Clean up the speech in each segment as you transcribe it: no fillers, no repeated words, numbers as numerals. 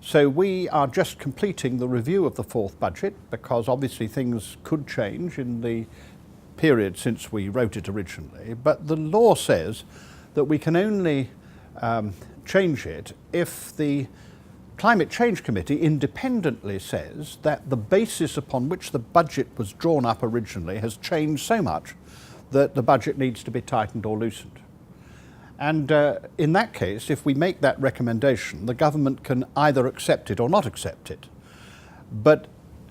So we are just completing the review of the fourth budget, because obviously things could change in the period since we wrote it originally. But the law says that we can only change it if the Climate Change Committee independently says that the basis upon which the budget was drawn up originally has changed so much that the budget needs to be tightened or loosened. And in that case, if we make that recommendation, the government can either accept it or not accept it. But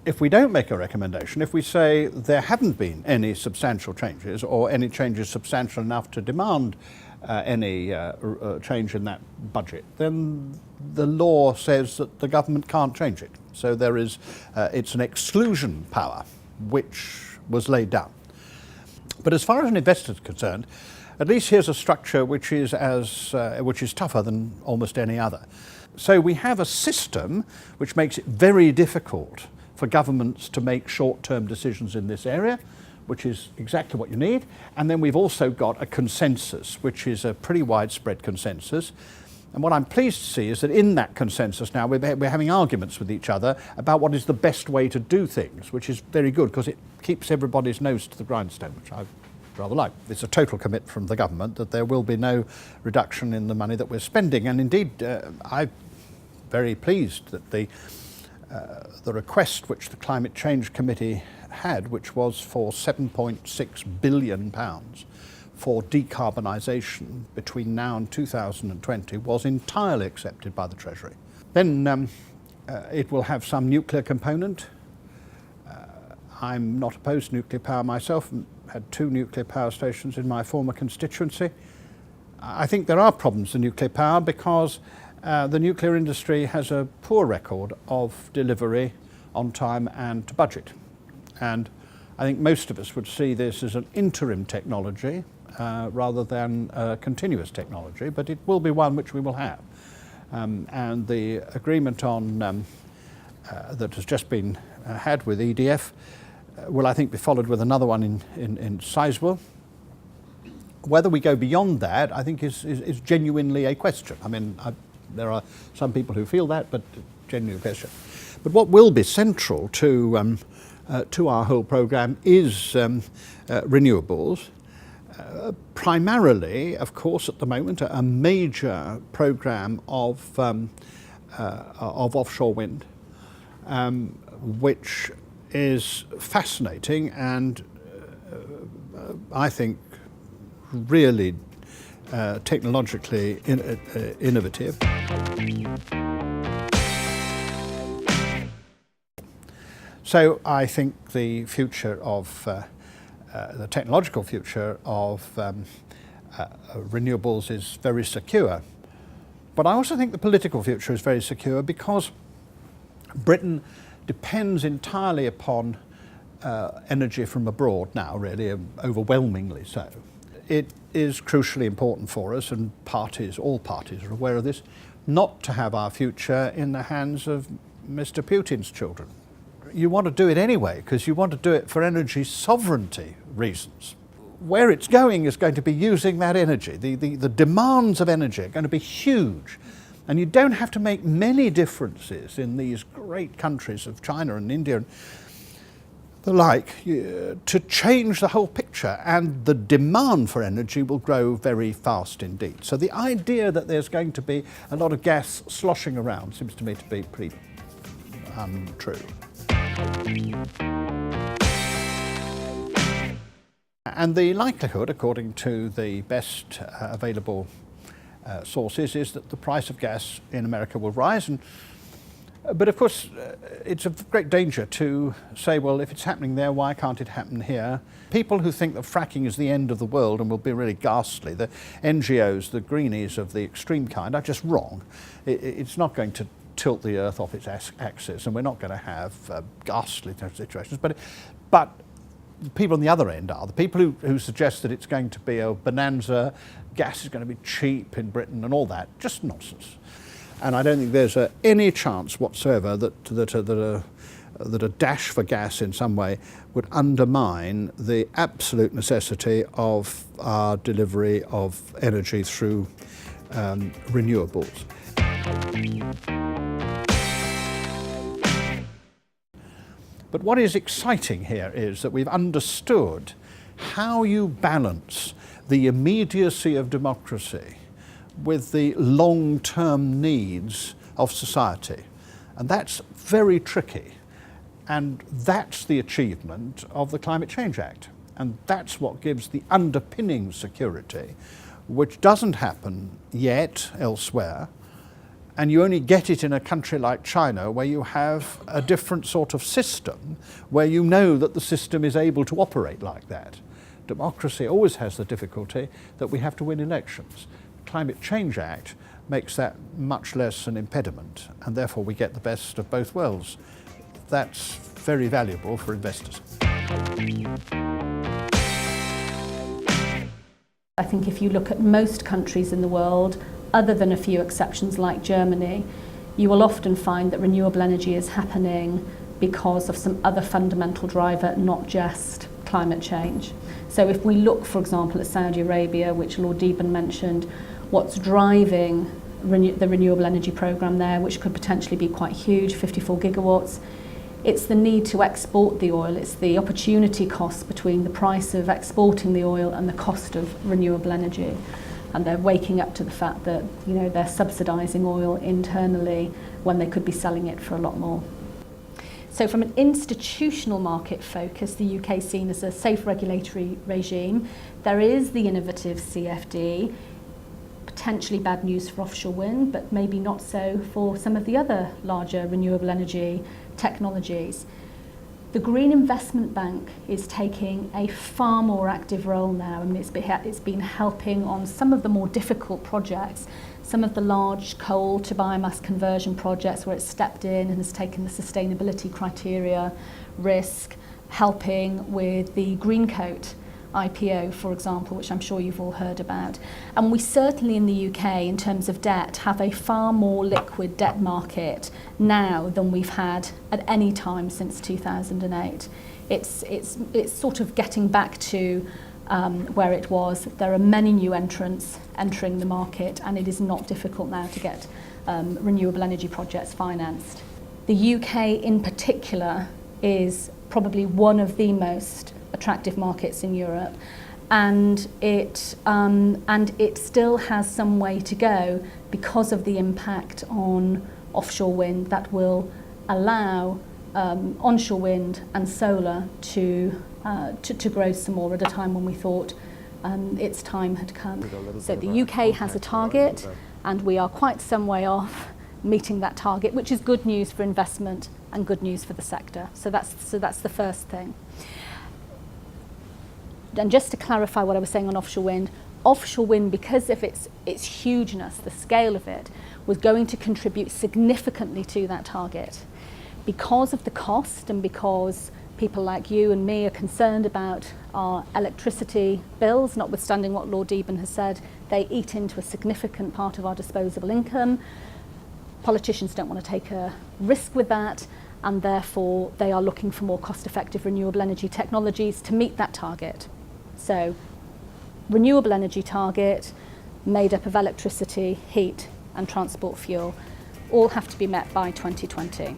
if we don't make a recommendation, if we say there haven't been any substantial changes or any changes substantial enough to demand any change in that budget, then the law says that the government can't change it. So there is, it's an exclusion power which was laid down. But as far as an investor is concerned, at least here's a structure which is tougher than almost any other. So we have a system which makes it very difficult for governments to make short-term decisions in this area, which is exactly what you need. And then we've also got a consensus, which is a pretty widespread consensus. And what I'm pleased to see is that in that consensus now we're having arguments with each other about what is the best way to do things, which is very good because it keeps everybody's nose to the grindstone, which I rather like. It's a total commit from the government that there will be no reduction in the money that we're spending. And indeed, I'm very pleased that the request which the Climate Change Committee had, which was for £7.6 billion for decarbonisation between now and 2020, was entirely accepted by the Treasury. Then it will have some nuclear component. I'm not opposed to nuclear power myself. Had 2 nuclear power stations in my former constituency. I think there are problems in nuclear power because the nuclear industry has a poor record of delivery on time and to budget. And I think most of us would see this as an interim technology rather than a continuous technology, but it will be one which we will have. And the agreement on that has just been had with EDF will, I think, be followed with another one in Sizewell. Whether we go beyond that, I think, is genuinely a question. I mean, there are some people who feel that, but genuinely a question. But what will be central to our whole programme is renewables. Primarily, of course, at the moment, a major programme of offshore wind, which is fascinating and I think really technologically innovative. So I think the future of the technological future of renewables is very secure. But I also think the political future is very secure because Britain depends entirely upon energy from abroad now, really, overwhelmingly so. It is crucially important for us, and all parties are aware of this, not to have our future in the hands of Mr. Putin's children. You want to do it anyway, because you want to do it for energy sovereignty reasons. Where it's going is going to be using that energy. The demands of energy are going to be huge. And you don't have to make many differences in these great countries of China and India and the like to change the whole picture, and the demand for energy will grow very fast indeed. So the idea that there's going to be a lot of gas sloshing around seems to me to be pretty untrue. And the likelihood, according to the best available sources, is that the price of gas in America will rise, and But of course, it's a great danger to say, well, if it's happening there, why can't it happen here? People who think that fracking is the end of the world and will be really ghastly, the NGOs, the greenies of the extreme kind, are just wrong. It's not going to tilt the earth off its axis, and we're not going to have ghastly situations. But the people on the other end are. The people who suggest that it's going to be a bonanza, gas is going to be cheap in Britain and all that, just nonsense. And I don't think there's any chance whatsoever that a dash for gas in some way would undermine the absolute necessity of our delivery of energy through renewables. But what is exciting here is that we've understood how you balance the immediacy of democracy with the long-term needs of society. And that's very tricky. And that's the achievement of the Climate Change Act. And that's what gives the underpinning security, which doesn't happen yet elsewhere. And you only get it in a country like China, where you have a different sort of system, where you know that the system is able to operate like that. Democracy always has the difficulty that we have to win elections. Climate Change Act makes that much less an impediment, and therefore we get the best of both worlds. That's very valuable for investors. I think if you look at most countries in the world, other than a few exceptions like Germany, you will often find that renewable energy is happening because of some other fundamental driver, not just climate change. So if we look, for example, at Saudi Arabia, which Lord Deben mentioned, what's driving the renewable energy program there, which could potentially be quite huge, 54 gigawatts, it's the need to export the oil. It's the opportunity cost between the price of exporting the oil and the cost of renewable energy. And they're waking up to the fact that, you know, they're subsidising oil internally when they could be selling it for a lot more. So from an institutional market focus, the UK is seen as a safe regulatory regime. There is the innovative CFD, potentially bad news for offshore wind, but maybe not so for some of the other larger renewable energy technologies. The Green Investment Bank is taking a far more active role now. I mean, it's been helping on some of the more difficult projects, some of the large coal to biomass conversion projects where it's stepped in and has taken the sustainability criteria risk, helping with the Green Coat IPO, for example, which I'm sure you've all heard about. And we certainly in the UK, in terms of debt, have a far more liquid debt market now than we've had at any time since 2008. It's sort of getting back to where it was. There are many new entrants entering the market, and it is not difficult now to get renewable energy projects financed. The UK in particular is probably one of the most attractive markets in Europe, and it still has some way to go because of the impact on offshore wind that will allow onshore wind and solar to grow some more at a time when we thought its time had come. So the UK has a target, and we are quite some way off meeting that target, which is good news for investment and good news for the sector. So that's the first thing. And just to clarify what I was saying on offshore wind, because of its hugeness, the scale of it, was going to contribute significantly to that target. Because of the cost and because people like you and me are concerned about our electricity bills, notwithstanding what Lord Deben has said, they eat into a significant part of our disposable income. Politicians don't want to take a risk with that, and therefore they are looking for more cost-effective renewable energy technologies to meet that target. So, renewable energy target made up of electricity, heat and transport fuel all have to be met by 2020.